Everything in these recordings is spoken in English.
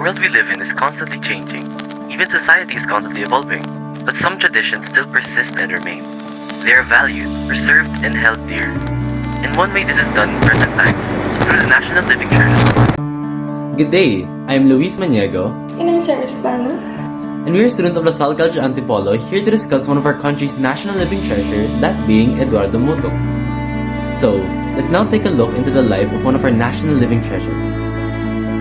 world we live in is constantly changing. Even society is constantly evolving. But some traditions still persist and remain. They are valued, preserved, and held dear. And one way this is done in present times is through the National Living Treasures Award. Good day, I'm Maniego. And I'm Syriz Plana. And we are students of LaSalle College Antipolo here to discuss one of our country's national living treasure, that being Eduardo Mutuc. So, let's now take a look into the life of one of our national living treasures.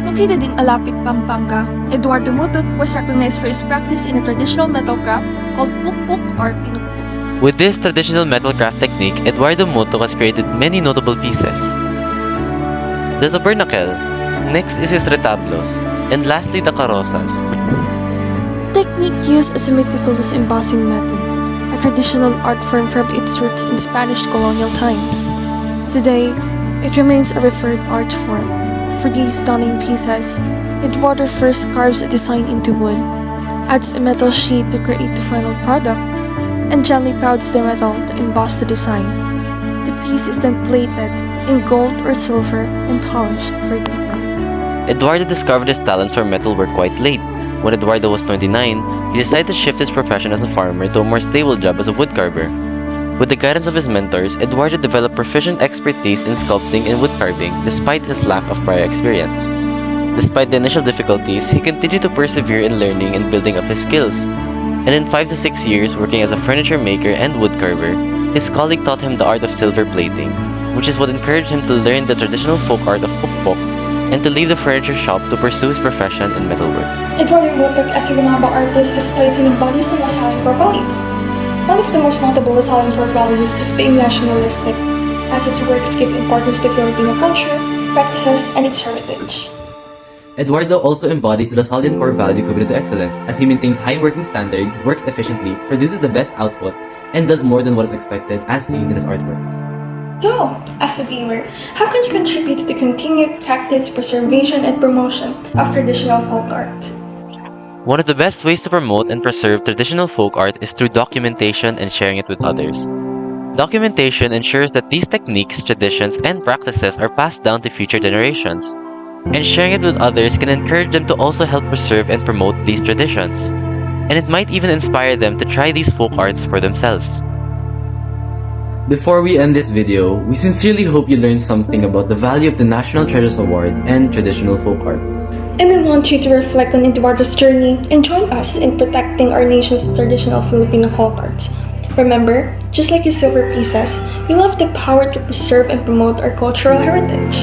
Located in Alapit, Pampanga, Eduardo Mutuc was recognized for his practice in a traditional metal craft called pukpuk or pinukpuk. With this traditional metal craft technique, Eduardo Mutuc has created many notable pieces. The tabernacle, next is his retablos, and lastly the carrozas. The technique used a meticulous embossing method, a traditional art form from its roots in Spanish colonial times. Today, it remains a revered art form. For these stunning pieces, Eduardo first carves a design into wood, adds a metal sheet to create the final product, and gently powders the metal to emboss the design. The piece is then plated in gold or silver and polished for detail. Eduardo discovered his talents for metalwork quite late. When Eduardo was 29, he decided to shift his profession as a farmer to a more stable job as a woodcarver. With the guidance of his mentors, Eduardo developed proficient expertise in sculpting and woodcarving despite his lack of prior experience. Despite the initial difficulties, he continued to persevere in learning and building up his skills. And in 5 to 6 years working as a furniture maker and woodcarver, his colleague taught him the art of silver plating, which is what encouraged him to learn the traditional folk art of pukpuk and to leave the furniture shop to pursue his profession in metalwork. Eduardo Mutuc, as a GAMABA artist, displays and embodies the LaSallian core values. One of the most notable LaSallian core values is being nationalistic, as his works give importance to Filipino culture, practices, and its heritage. Eduardo also embodies the LaSallian core value committed to excellence, as he maintains high working standards, works efficiently, produces the best output, and does more than what is expected as seen in his artworks. So, as a viewer, how can you contribute to the continued practice, preservation, and promotion of traditional folk art? One of the best ways to promote and preserve traditional folk art is through documentation and sharing it with others. Documentation ensures that these techniques, traditions, and practices are passed down to future generations. And sharing it with others can encourage them to also help preserve and promote these traditions. And it might even inspire them to try these folk arts for themselves. Before we end this video, we sincerely hope you learned something about the value of the National Treasures Award and traditional folk arts. And we want you to reflect on Eduardo's journey and join us in protecting our nation's traditional Filipino folk arts. Remember, just like his silver pieces, we love the power to preserve and promote our cultural heritage.